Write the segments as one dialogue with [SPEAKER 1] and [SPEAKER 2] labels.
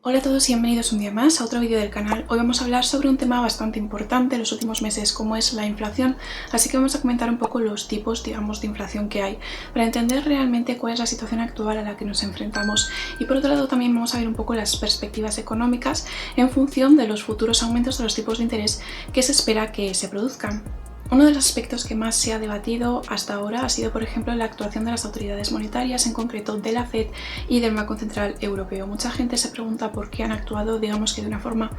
[SPEAKER 1] Hola a todos y bienvenidos un día más a otro vídeo del canal. Hoy vamos a hablar sobre un tema bastante importante en los últimos meses, como es la inflación, así que vamos a comentar un poco los tipos, digamos, de inflación que hay, para entender realmente cuál es la situación actual a la que nos enfrentamos. Y por otro lado también vamos a ver un poco las perspectivas económicas en función de los futuros aumentos de los tipos de interés que se espera que se produzcan. Uno de los aspectos que más se ha debatido hasta ahora ha sido, por ejemplo, la actuación de las autoridades monetarias, en concreto de la FED y del Banco Central Europeo. Mucha gente se pregunta por qué han actuado, digamos que de una forma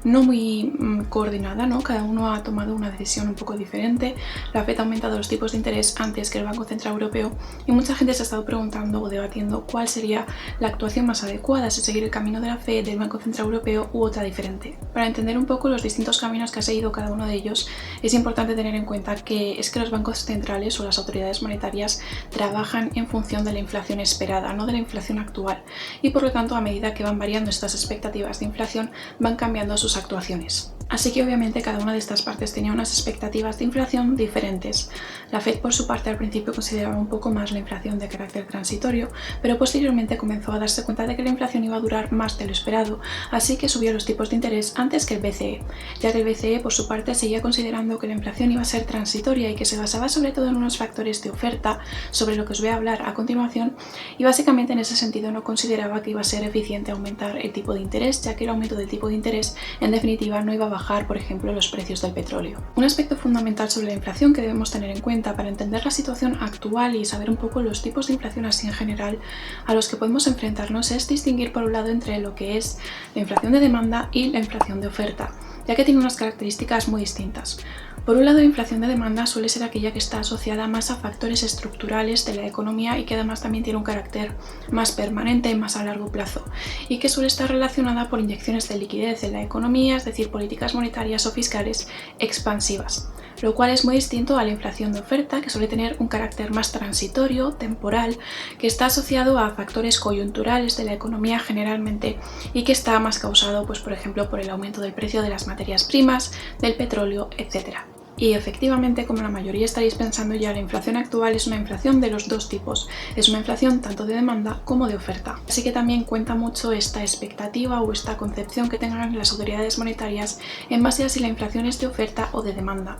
[SPEAKER 1] no muy coordinada, ¿no? Cada uno ha tomado una decisión un poco diferente. La FED ha aumentado los tipos de interés antes que el Banco Central Europeo y mucha gente se ha estado preguntando o debatiendo cuál sería la actuación más adecuada, si seguir el camino de la FED, del Banco Central Europeo u otra diferente. Para entender un poco los distintos caminos que ha seguido cada uno de ellos, es importante tener en cuenta que es que los bancos centrales o las autoridades monetarias trabajan en función de la inflación esperada, no de la inflación actual, y por lo tanto, a medida que van variando estas expectativas de inflación, van cambiando sus actuaciones. Así que obviamente cada una de estas partes tenía unas expectativas de inflación diferentes. La FED por su parte al principio consideraba un poco más la inflación de carácter transitorio, pero posteriormente comenzó a darse cuenta de que la inflación iba a durar más de lo esperado, así que subió los tipos de interés antes que el BCE, ya que el BCE por su parte seguía considerando que la inflación iba a ser transitoria y que se basaba sobre todo en unos factores de oferta, sobre lo que os voy a hablar a continuación, y básicamente en ese sentido no consideraba que iba a ser eficiente aumentar el tipo de interés, ya que el aumento del tipo de interés en definitiva no iba a bajar, por ejemplo, los precios del petróleo. Un aspecto fundamental sobre la inflación que debemos tener en cuenta para entender la situación actual y saber un poco los tipos de inflación así en general a los que podemos enfrentarnos es distinguir por un lado entre lo que es la inflación de demanda y la inflación de oferta, ya que tiene unas características muy distintas. Por un lado, la inflación de demanda suele ser aquella que está asociada más a factores estructurales de la economía y que además también tiene un carácter más permanente, más a largo plazo, y que suele estar relacionada por inyecciones de liquidez en la economía, es decir, políticas monetarias o fiscales expansivas, lo cual es muy distinto a la inflación de oferta, que suele tener un carácter más transitorio, temporal, que está asociado a factores coyunturales de la economía generalmente y que está más causado, pues, por ejemplo, por el aumento del precio de las materias primas, del petróleo, etc. Y efectivamente, como la mayoría estaréis pensando ya, la inflación actual es una inflación de los dos tipos. Es una inflación tanto de demanda como de oferta. Así que también cuenta mucho esta expectativa o esta concepción que tengan las autoridades monetarias en base a si la inflación es de oferta o de demanda,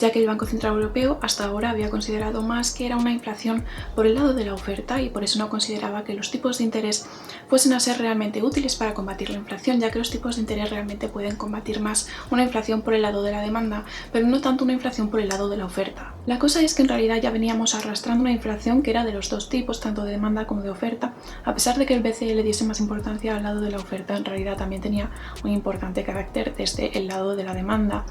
[SPEAKER 1] ya que el Banco Central Europeo hasta ahora había considerado más que era una inflación por el lado de la oferta y por eso no consideraba que los tipos de interés fuesen a ser realmente útiles para combatir la inflación, ya que los tipos de interés realmente pueden combatir más una inflación por el lado de la demanda, pero no tanto una inflación por el lado de la oferta. La cosa es que en realidad ya veníamos arrastrando una inflación que era de los dos tipos, tanto de demanda como de oferta. A pesar de que el BCE le diese más importancia al lado de la oferta, en realidad también tenía un importante carácter desde el lado de la demanda.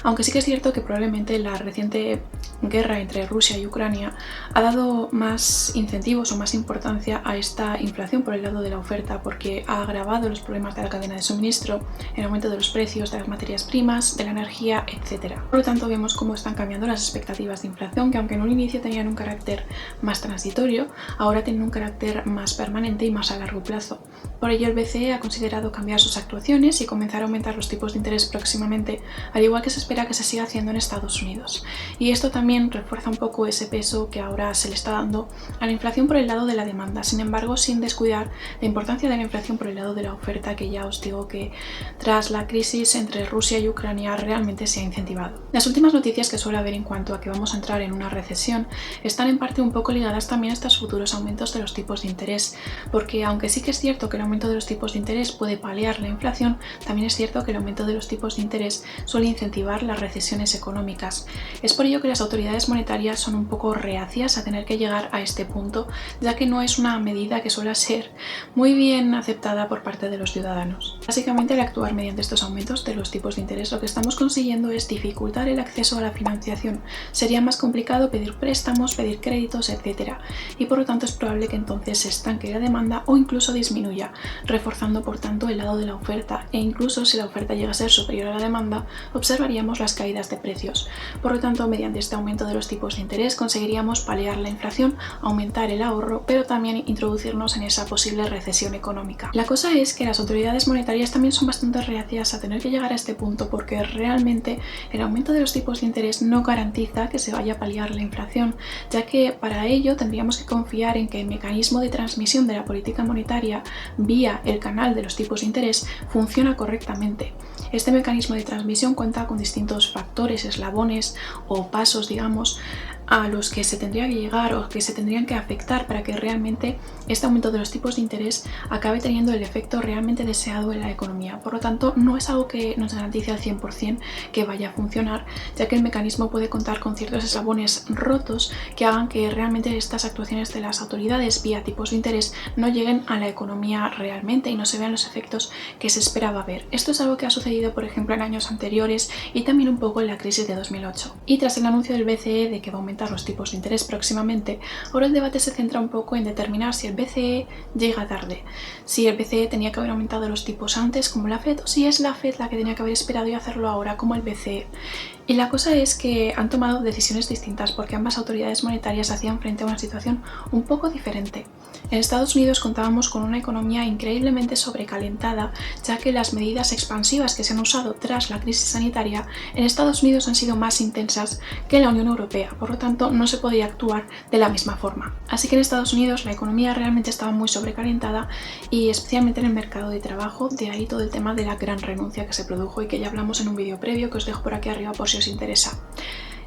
[SPEAKER 1] Aunque sí que es cierto que probablemente la reciente guerra entre Rusia y Ucrania ha dado más incentivos o más importancia a esta inflación por el lado de la oferta, porque ha agravado los problemas de la cadena de suministro, el aumento de los precios de las materias primas, de la energía, etc. Por lo tanto, vemos cómo están cambiando las expectativas de inflación, que aunque en un inicio tenían un carácter más transitorio, ahora tienen un carácter más permanente y más a largo plazo. Por ello, el BCE ha considerado cambiar sus actuaciones y comenzar a aumentar los tipos de interés próximamente, al igual que se espera que se siga haciendo en Estados Unidos. Y esto también refuerza un poco ese peso que ahora se le está dando a la inflación por el lado de la demanda, sin embargo, sin descuidar la importancia de la inflación por el lado de la oferta, que ya os digo que tras la crisis entre Rusia y Ucrania realmente se ha incentivado. Las últimas noticias que suele haber en cuanto a que vamos a entrar en una recesión están en parte un poco ligadas también a estos futuros aumentos de los tipos de interés, porque aunque sí que es cierto que el aumento de los tipos de interés puede paliar la inflación, también es cierto que el aumento de los tipos de interés suele incentivar las recesiones económicas. Es por ello que las autoridades monetarias son un poco reacias a tener que llegar a este punto, ya que no es una medida que suele ser muy bien aceptada por parte de los ciudadanos. Básicamente, al actuar mediante estos aumentos de los tipos de interés, lo que estamos consiguiendo es dificultar el acceso a la financiación. Sería más complicado pedir préstamos, pedir créditos, etc. Y por lo tanto es probable que entonces se estanque la demanda o incluso disminuya, reforzando por tanto el lado de la oferta, e incluso si la oferta llega a ser superior a la demanda, observaríamos las caídas de precios, Por lo tanto, mediante este aumento de los tipos de interés conseguiríamos paliar la inflación, aumentar el ahorro, pero también introducirnos en esa posible recesión económica. La cosa es que las autoridades monetarias también son bastante reacias a tener que llegar a este punto, porque realmente el aumento de los tipos de interés no garantiza que se vaya a paliar la inflación, ya que para ello tendríamos que confiar en que el mecanismo de transmisión de la política monetaria vía el canal de los tipos de interés funciona correctamente. Este mecanismo de transmisión cuenta con distintos factores, eslabones o pasos, digamos, a los que se tendría que llegar o que se tendrían que afectar para que realmente este aumento de los tipos de interés acabe teniendo el efecto realmente deseado en la economía. Por lo tanto, no es algo que nos garantice al 100% que vaya a funcionar, ya que el mecanismo puede contar con ciertos eslabones rotos que hagan que realmente estas actuaciones de las autoridades vía tipos de interés no lleguen a la economía realmente y no se vean los efectos que se esperaba ver. Esto es algo que ha sucedido, por ejemplo, en años anteriores y también un poco en la crisis de 2008. Y tras el anuncio del BCE de que va a aumentar los tipos de interés próximamente, ahora el debate se centra un poco en determinar si el BCE llega tarde, si el BCE tenía que haber aumentado los tipos antes como la Fed o si es la Fed la que tenía que haber esperado y hacerlo ahora como el BCE. Y la cosa es que han tomado decisiones distintas porque ambas autoridades monetarias hacían frente a una situación un poco diferente. En Estados Unidos contábamos con una economía increíblemente sobrecalentada, ya que las medidas expansivas que se han usado tras la crisis sanitaria en Estados Unidos han sido más intensas que en la Unión Europea, por lo tanto no se podía actuar de la misma forma. Así que en Estados Unidos la economía realmente estaba muy sobrecalentada y especialmente en el mercado de trabajo, de ahí todo el tema de la gran renuncia que se produjo y que ya hablamos en un vídeo previo que os dejo por aquí arriba por si os interesa.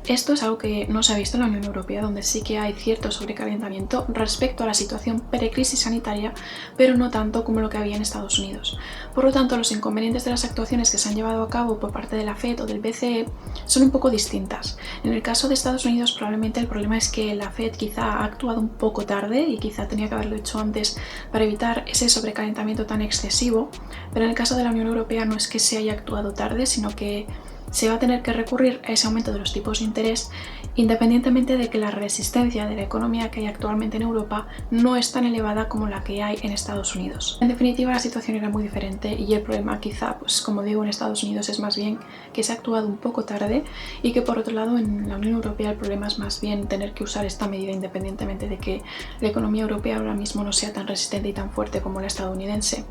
[SPEAKER 1] Esto es algo que no se ha visto en la Unión Europea, donde sí que hay cierto sobrecalentamiento respecto a la situación precrisis sanitaria, pero no tanto como lo que había en Estados Unidos. Por lo tanto, los inconvenientes de las actuaciones que se han llevado a cabo por parte de la Fed o del BCE son un poco distintas. En el caso de Estados Unidos, probablemente el problema es que la Fed quizá ha actuado un poco tarde y quizá tenía que haberlo hecho antes para evitar ese sobrecalentamiento tan excesivo, pero en el caso de la Unión Europea no es que se haya actuado tarde, sino que se va a tener que recurrir a ese aumento de los tipos de interés independientemente de que la resistencia de la economía que hay actualmente en Europa no es tan elevada como la que hay en Estados Unidos. En definitiva, la situación era muy diferente y el problema quizá, pues como digo, en Estados Unidos es más bien que se ha actuado un poco tarde y que por otro lado en la Unión Europea el problema es más bien tener que usar esta medida independientemente de que la economía europea ahora mismo no sea tan resistente y tan fuerte como la estadounidense.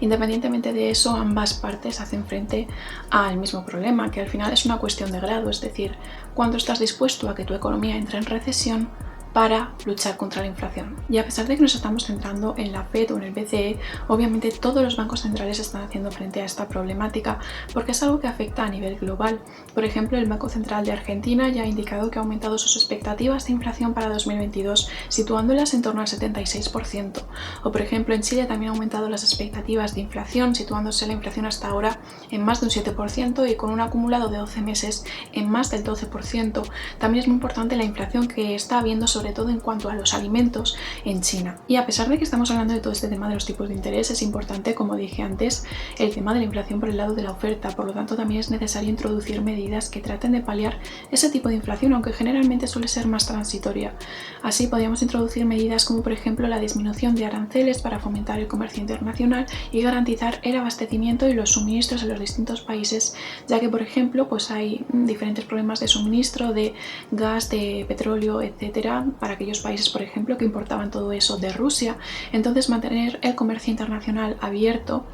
[SPEAKER 1] Independientemente de eso, ambas partes hacen frente al mismo problema, que al final es una cuestión de grado, es decir, cuánto estás dispuesto a que tu economía entre en recesión para luchar contra la inflación. Y a pesar de que nos estamos centrando en la Fed o en el BCE, obviamente todos los bancos centrales están haciendo frente a esta problemática porque es algo que afecta a nivel global. Por ejemplo, el Banco Central de Argentina ya ha indicado que ha aumentado sus expectativas de inflación para 2022, situándolas en torno al 76%. O por ejemplo, en Chile también ha aumentado las expectativas de inflación, situándose la inflación hasta ahora en más de un 7% y con un acumulado de 12 meses en más del 12%. También es muy importante la inflación que está habiendo sobre todo en cuanto a los alimentos en China. Y a pesar de que estamos hablando de todo este tema de los tipos de interés, es importante, como dije antes, el tema de la inflación por el lado de la oferta. Por lo tanto, también es necesario introducir medidas que traten de paliar ese tipo de inflación, aunque generalmente suele ser más transitoria. Así podríamos introducir medidas como por ejemplo la disminución de aranceles para fomentar el comercio internacional y garantizar el abastecimiento y los suministros en los distintos países, ya que por ejemplo pues hay diferentes problemas de suministro de gas, de petróleo, etcétera, para aquellos países, por ejemplo, que importaban todo eso de Rusia. Entonces, mantener el comercio internacional abierto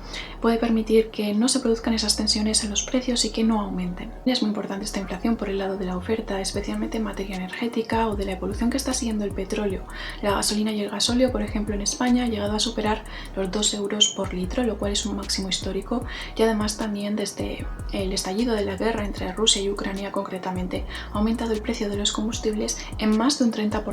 [SPEAKER 1] puede permitir que no se produzcan esas tensiones en los precios y que no aumenten. Es muy importante esta inflación por el lado de la oferta, especialmente en materia energética o de la evolución que está siguiendo el petróleo. La gasolina y el gasóleo, por ejemplo, en España ha llegado a superar los 2 euros por litro, lo cual es un máximo histórico, y además también desde el estallido de la guerra entre Rusia y Ucrania concretamente ha aumentado el precio de los combustibles en más de un 30%.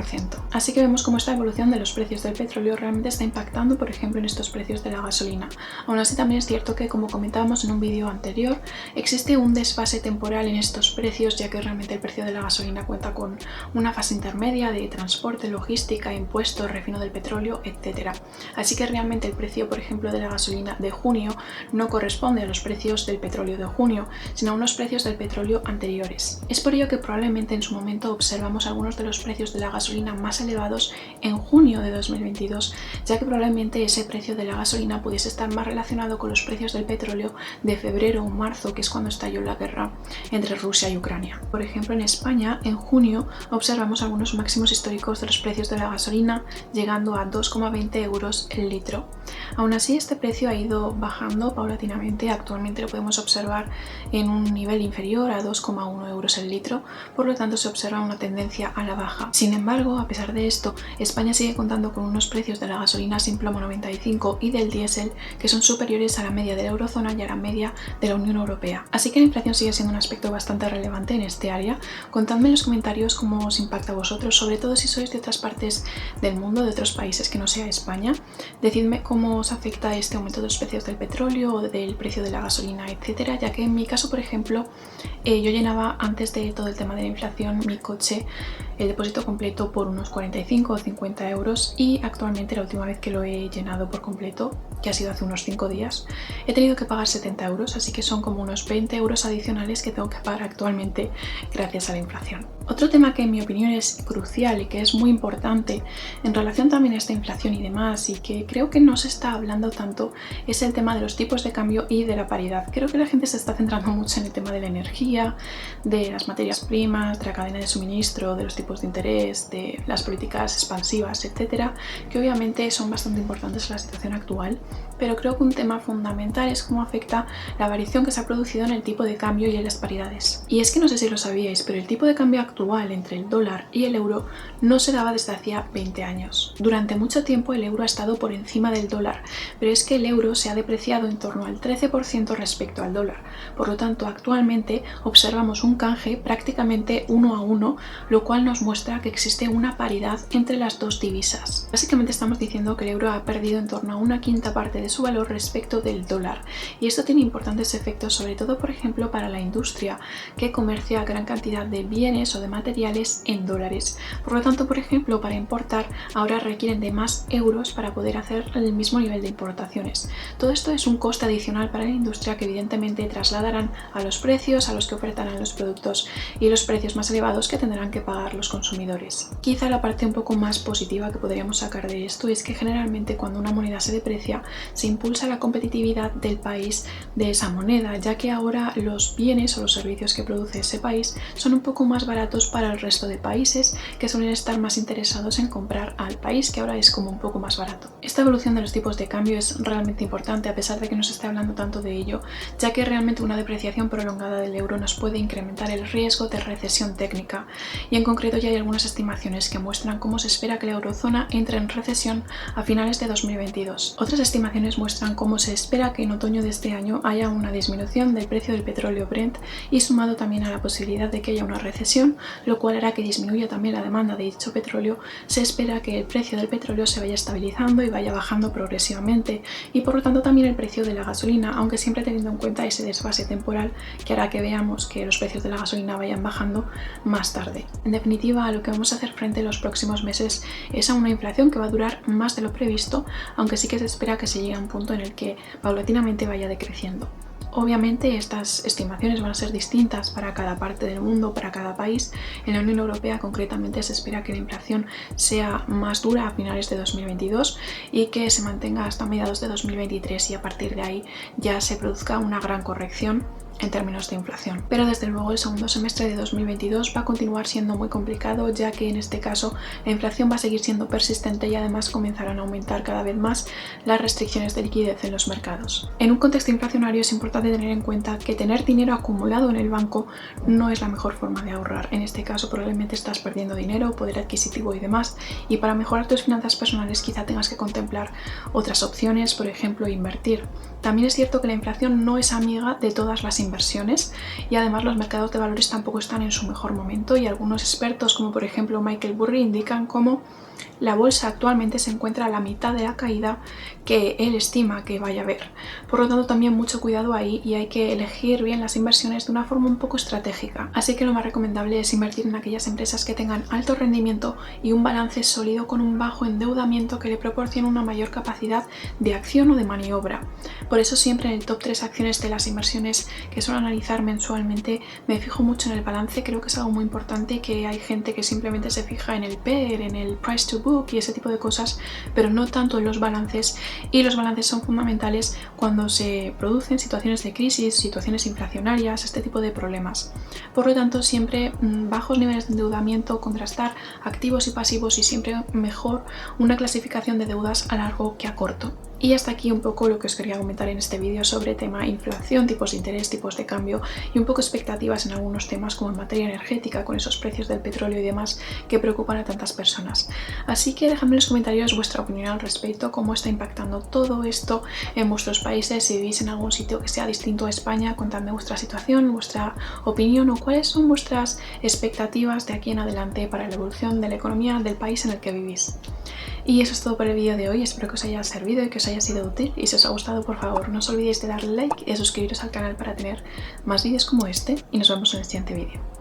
[SPEAKER 1] Así que vemos cómo esta evolución de los precios del petróleo realmente está impactando, por ejemplo, en estos precios de la gasolina. Aún así, también es cierto que, como comentábamos en un vídeo anterior, existe un desfase temporal en estos precios, ya que realmente el precio de la gasolina cuenta con una fase intermedia de transporte, logística, impuestos, refino del petróleo, etc. Así que realmente el precio, por ejemplo, de la gasolina de junio no corresponde a los precios del petróleo de junio, sino a unos precios del petróleo anteriores. Es por ello que probablemente en su momento observamos algunos de los precios de la gasolina gasolina más elevados en junio de 2022, ya que probablemente ese precio de la gasolina pudiese estar más relacionado con los precios del petróleo de febrero o marzo, que es cuando estalló la guerra entre Rusia y Ucrania. Por ejemplo, en España, en junio, observamos algunos máximos históricos de los precios de la gasolina, llegando a 2,20 euros el litro. Aún así, este precio ha ido bajando paulatinamente. Actualmente lo podemos observar en un nivel inferior a 2,1 euros el litro, por lo tanto se observa una tendencia a la baja. Sin embargo, a pesar de esto, España sigue contando con unos precios de la gasolina sin plomo 95 y del diésel que son superiores a la media de la eurozona y a la media de la Unión Europea. Así que la inflación sigue siendo un aspecto bastante relevante en este área. Contadme en los comentarios cómo os impacta a vosotros, sobre todo si sois de otras partes del mundo, de otros países que no sea España. Decidme cómo os afecta este aumento de los precios del petróleo o del precio de la gasolina, etcétera, ya que en mi caso, por ejemplo, yo llenaba antes de todo el tema de la inflación mi coche, el depósito completo, por unos 45 o 50 euros, y actualmente la última vez que lo he llenado por completo, que ha sido hace unos 5 días, he tenido que pagar 70 euros, así que son como unos 20 euros adicionales que tengo que pagar actualmente gracias a la inflación. Otro tema que en mi opinión es crucial y que es muy importante en relación también a esta inflación y demás, y que creo que no se está hablando tanto, es el tema de los tipos de cambio y de la paridad. Creo que la gente se está centrando mucho en el tema de la energía, de las materias primas, de la cadena de suministro, de los tipos de interés, de las políticas expansivas, etcétera, que obviamente son bastante importantes en la situación actual, pero creo que un tema fundamental es cómo afecta la variación que se ha producido en el tipo de cambio y en las paridades. Y es que no sé si lo sabíais, pero el tipo de cambio actual entre el dólar y el euro no se daba desde hacía 20 años. Durante mucho tiempo el euro ha estado por encima del dólar, pero es que el euro se ha depreciado en torno al 13% respecto al dólar. Por lo tanto, actualmente observamos un canje prácticamente 1 a 1, lo cual nos muestra que existe una paridad entre las dos divisas. Básicamente estamos diciendo que el euro ha perdido en torno a una quinta parte de su valor respecto del dólar, y esto tiene importantes efectos, sobre todo por ejemplo para la industria, que comercia gran cantidad de bienes o de materiales en dólares. Por lo tanto, por ejemplo, para importar ahora requieren de más euros para poder hacer el mismo nivel de importaciones. Todo esto es un coste adicional para la industria que evidentemente trasladarán a los precios a los que ofertarán los productos y los precios más elevados que tendrán que pagar los consumidores. Quizá la parte un poco más positiva que podríamos sacar de esto es que generalmente cuando una moneda se deprecia se impulsa la competitividad del país de esa moneda, ya que ahora los bienes o los servicios que produce ese país son un poco más baratos para el resto de países que suelen estar más interesados en comprar al país, que ahora es como un poco más barato. Esta evolución de los tipos de cambio es realmente importante, a pesar de que no se esté hablando tanto de ello, ya que realmente una depreciación prolongada del euro nos puede incrementar el riesgo de recesión técnica, y en concreto ya hay algunas estimaciones que muestran cómo se espera que la eurozona entre en recesión a finales de 2022. Otras estimaciones muestran cómo se espera que en otoño de este año haya una disminución del precio del petróleo Brent, y sumado también a la posibilidad de que haya una recesión, lo cual hará que disminuya también la demanda de dicho petróleo, se espera que el precio del petróleo se vaya estabilizando y vaya bajando progresivamente, y por lo tanto también el precio de la gasolina, aunque siempre teniendo en cuenta ese desfase temporal que hará que veamos que los precios de la gasolina vayan bajando más tarde. En definitiva, a lo que vamos a hacer frente en los próximos meses es a una inflación que va a durar más de lo previsto, aunque sí que se espera que se llegue a un punto en el que paulatinamente vaya decreciendo. Obviamente estas estimaciones van a ser distintas para cada parte del mundo, para cada país. En la Unión Europea concretamente se espera que la inflación sea más dura a finales de 2022 y que se mantenga hasta mediados de 2023, y a partir de ahí ya se produzca una gran corrección en términos de inflación. Pero desde luego el segundo semestre de 2022 va a continuar siendo muy complicado, ya que en este caso la inflación va a seguir siendo persistente y además comenzarán a aumentar cada vez más las restricciones de liquidez en los mercados. En un contexto inflacionario es importante tener en cuenta que tener dinero acumulado en el banco no es la mejor forma de ahorrar. En este caso probablemente estás perdiendo dinero, poder adquisitivo y demás, y para mejorar tus finanzas personales quizá tengas que contemplar otras opciones, por ejemplo invertir. También es cierto que la inflación no es amiga de todas las inversiones, y además los mercados de valores tampoco están en su mejor momento, y algunos expertos como por ejemplo Michael Burry indican cómo La bolsa actualmente se encuentra a la mitad de la caída que él estima que vaya a haber. Por lo tanto, también mucho cuidado ahí y hay que elegir bien las inversiones de una forma un poco estratégica. Así que lo más recomendable es invertir en aquellas empresas que tengan alto rendimiento y un balance sólido con un bajo endeudamiento que le proporcione una mayor capacidad de acción o de maniobra. Por eso siempre en el top 3 acciones de las inversiones que suelo analizar mensualmente me fijo mucho en el balance. Creo que es algo muy importante, que hay gente que simplemente se fija en el PER, en el Price to Book y ese tipo de cosas, pero no tanto en los balances, y los balances son fundamentales cuando se producen situaciones de crisis, situaciones inflacionarias, este tipo de problemas. Por lo tanto, siempre bajos niveles de endeudamiento, contrastar activos y pasivos y siempre mejor una clasificación de deudas a largo que a corto. Y hasta aquí un poco lo que os quería comentar en este vídeo sobre tema inflación, tipos de interés, tipos de cambio y un poco expectativas en algunos temas como en materia energética, con esos precios del petróleo y demás que preocupan a tantas personas. Así que dejadme en los comentarios vuestra opinión al respecto, cómo está impactando todo esto en vuestros países. Si vivís en algún sitio que sea distinto a España, contadme vuestra situación, vuestra opinión o cuáles son vuestras expectativas de aquí en adelante para la evolución de la economía del país en el que vivís. Y eso es todo por el vídeo de hoy, espero que os haya servido y que os haya sido útil, y si os ha gustado, por favor no os olvidéis de darle like y de suscribiros al canal para tener más vídeos como este, y nos vemos en el siguiente vídeo.